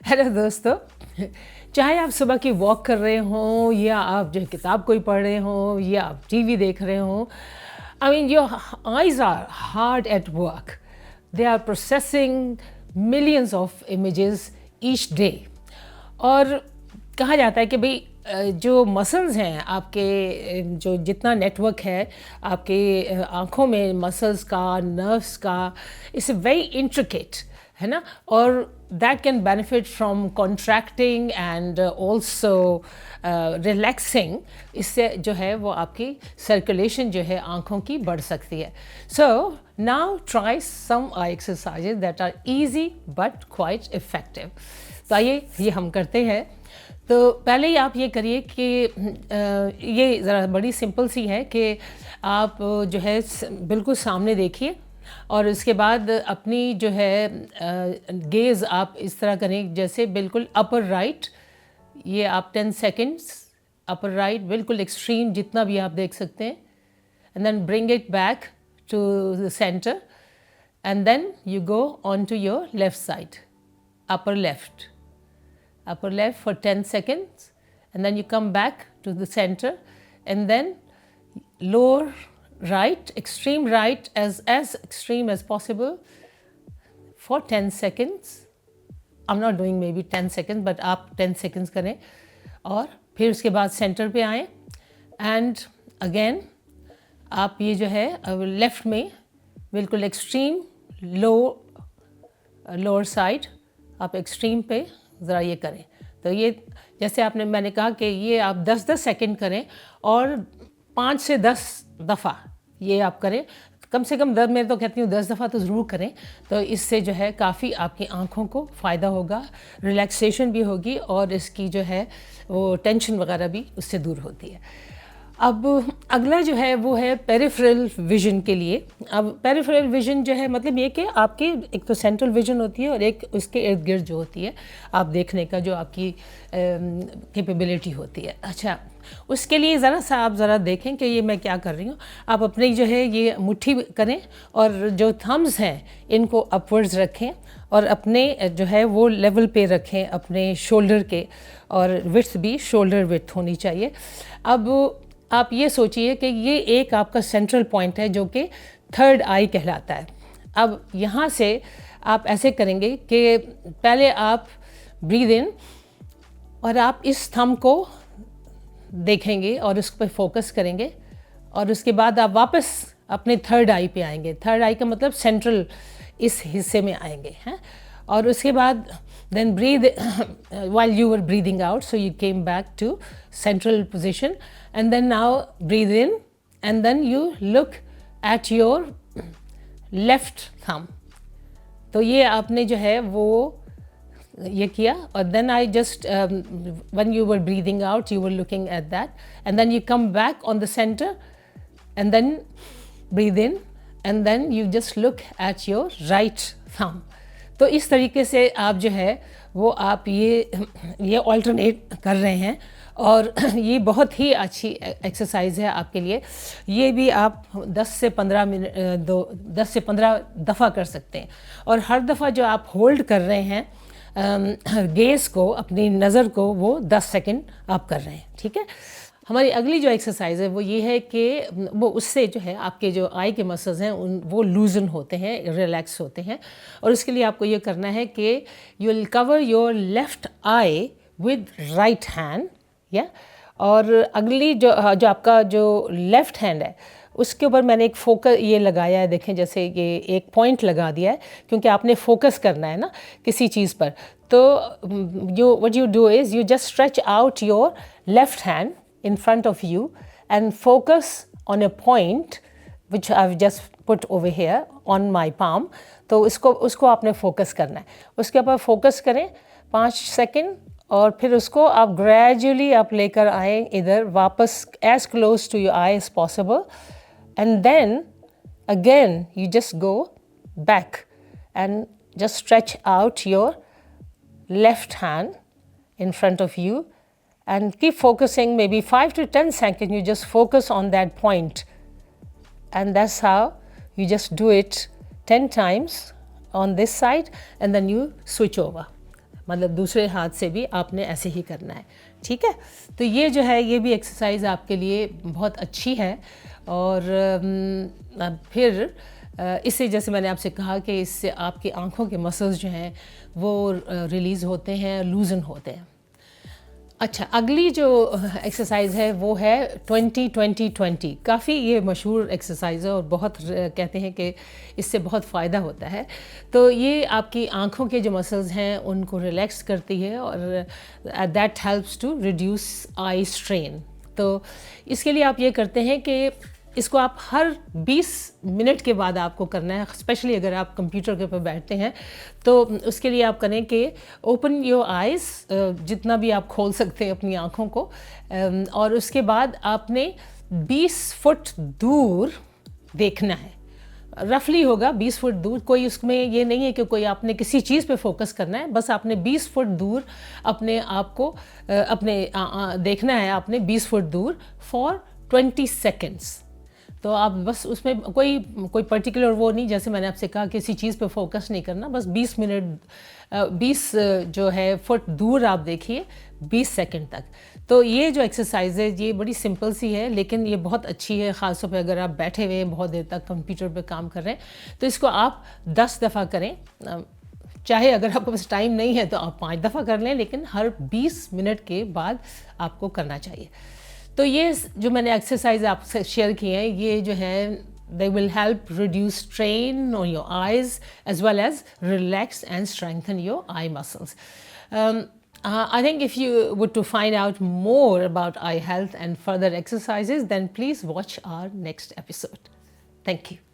Hello दोस्तों, चाहे आप सुबह की वॉक कर रहे हों या आप जो है किताब कोई पढ़ रहे हों या आप टीवी देख रहे हों, I mean your eyes are hard at work. They are processing millions of images each day. और कहा जाता है कि भाई जो मसल्स हैं आपके, जो जितना नेटवर्क है आपके आँखों में मसल्स का, नर्व्स का, इट्स वेरी इंट्रिकेट, है ना. और that can benefit from contracting and also relaxing. इससे जो है वो आपकी सर्कुलेशन जो है आँखों की बढ़ सकती है. So now try some eye exercises that are easy but quite effective. तो आइए ये हम करते हैं. तो पहले ही आप ये करिए कि ये ज़रा बड़ी सिंपल सी है कि आप जो है बिल्कुल सामने देखिए और उसके बाद अपनी जो है गेज़ आप इस तरह करें जैसे बिल्कुल अपर राइट. ये आप 10 सेकेंड्स अपर राइट बिल्कुल एक्सट्रीम जितना भी आप देख सकते हैं. And then bring it back to the centre and then you go on to your left side, upper left for 10 seconds, and then you come back to the center, and then lower right, extreme right, as extreme as possible for 10 seconds. I'm not doing maybe 10 seconds, but आप 10 seconds करें और फिर उसके बाद centre पे आएँ. And again आप ये जो है लेफ़्ट में बिल्कुल एक्सट्रीम लोअर साइड आप एक्सट्रीम पे ज़रा ये करें. तो ये जैसे मैंने कहा कि ये आप 10-10 सेकंड करें और 5 से 10 दफ़ा ये आप करें. कम से कम मैं तो कहती हूँ 10 दफ़ा तो ज़रूर करें. तो इससे जो है काफ़ी आपकी आँखों को फ़ायदा होगा, रिलैक्सेशन भी होगी और इसकी जो है वो टेंशन वगैरह भी उससे दूर होती है. अब अगला जो है वो है पेरिफेरल विज़न के लिए. अब पेरिफेरल विज़न जो है मतलब ये कि आपकी एक तो सेंट्रल विज़न होती है और एक उसके इर्द गिर्द जो होती है आप देखने का जो आपकी कैपेबिलिटी होती है. अच्छा, उसके लिए आप ज़रा देखें कि ये मैं क्या कर रही हूँ. आप अपनी जो है ये मुट्ठी करें और जो थम्स हैं इनको अपवर्ड्स रखें और अपने जो है वो लेवल पे रखें अपने शोल्डर के, और विड्थ भी शोल्डर विड्थ होनी चाहिए. अब आप ये सोचिए कि ये एक आपका सेंट्रल पॉइंट है जो कि थर्ड आई कहलाता है. अब यहाँ से आप ऐसे करेंगे कि पहले आप ब्रीद इन और आप इस थंब को देखेंगे और उस पर फोकस करेंगे और उसके बाद आप वापस अपने थर्ड आई पे आएंगे. थर्ड आई का मतलब सेंट्रल इस हिस्से में आएंगे हैं. और उसके बाद then breathe while you were breathing out, so you came back to central position, and then now breathe in and then you look at your left thumb. तो ये आपने जो है वो ये किया और then I just when you were breathing out you were looking at that, and then you come back on the center and then breathe in and then you just look at your right thumb. तो इस तरीके से आप जो है वो आप ये ऑल्टरनेट कर रहे हैं और ये बहुत ही अच्छी एक्सरसाइज है आपके लिए. ये भी आप 10 से 15 दफ़ा कर सकते हैं और हर दफ़ा जो आप होल्ड कर रहे हैं गेज़ को, अपनी नज़र को, वो 10 सेकंड आप कर रहे हैं. ठीक है. हमारी अगली जो एक्सरसाइज है वो ये है कि वो उससे जो है आपके जो आई के मसल्स हैं वो लूजन होते हैं, रिलैक्स होते हैं. और उसके लिए आपको ये करना है कि you will cover your left I with right hand. या और अगली जो आपका जो लेफ़्ट हैंड है उसके ऊपर मैंने एक फोकस ये लगाया है. देखें जैसे ये एक पॉइंट लगा दिया है क्योंकि आपने फोकस करना है ना किसी चीज़ पर. तो what you do is you just stretch out your left hand in front of you and focus on a point which I've just put over here on my palm. तो उसको आपने फोकस करना है. उसके ऊपर फोकस करें 5 second और फिर उसको आप ग्रेजुअली आप लेकर आए इधर वापस as close to your eye as possible, and then again you just go back and just stretch out your left hand in front of you and keep focusing. Maybe 5 to 10 seconds you just focus on that point, and that's how you just do it 10 times on this side and then you switch over. مطلب دوسرے ہاتھ سے بھی آپ نے ایسے ہی کرنا ہے. ٹھیک ہے, تو یہ جو ہے یہ بھی ایکسرسائز آپ کے لیے بہت اچھی ہے. اور پھر اس سے جیسے میں نے آپ سے کہا کہ اس سے آپ کی آنکھوں کے مسلز جو ہیں وہ ریلیز ہوتے ہیں, لوزن ہوتے ہیں. اچھا, اگلی جو ایکسرسائز ہے وہ ہے 20-20-20. کافی یہ مشہور ایکسرسائز ہے اور بہت کہتے ہیں کہ اس سے بہت فائدہ ہوتا ہے. تو یہ آپ کی آنکھوں کے جو مسلز ہیں ان کو ریلیکس کرتی ہے اور that helps to reduce eye strain. تو اس کے لیے آپ یہ کرتے ہیں کہ اس کو آپ ہر 20 منٹ کے بعد آپ کو کرنا ہے, اسپیشلی اگر آپ کمپیوٹر کے اوپر بیٹھتے ہیں تو اس کے لیے آپ کریں کہ اوپن یور آئیز, جتنا بھی آپ کھول سکتے ہیں اپنی آنکھوں کو, اور اس کے بعد آپ نے 20 فٹ دور دیکھنا ہے. رفلی ہوگا 20 فٹ دور, کوئی اس میں یہ نہیں ہے کہ کوئی آپ نے کسی چیز پہ فوکس کرنا ہے, بس آپ نے 20 فٹ دور اپنے آپ کو اپنے دیکھنا ہے, آپ نے 20 فٹ دور فار 20 سیکنڈس. تو آپ بس اس میں کوئی پرٹیکولر وہ نہیں, جیسے میں نے آپ سے کہا کسی چیز پہ فوکس نہیں کرنا, بس 20 منٹ 20 جو ہے فٹ دور آپ دیکھیے 20 سیکنڈ تک. تو یہ جو ایکسرسائز ہے یہ بڑی سمپل سی ہے لیکن یہ بہت اچھی ہے, خاص طور پہ اگر آپ بیٹھے ہوئے ہیں بہت دیر تک کمپیوٹر پہ کام کر رہے ہیں تو اس کو آپ 10 دفعہ کریں. چاہے اگر آپ کے پاس ٹائم نہیں ہے تو آپ 5 دفعہ کر لیں, لیکن ہر 20 منٹ کے بعد آپ کو کرنا چاہیے. تو یہ جو میں نے ایکسرسائز آپ سے شیئر کی ہیں یہ جو ہے they will help reduce strain on your eyes as well as relax and strengthen your eye muscles. I think if you would to find out more about eye health and further exercises, then please watch our next episode. Thank you.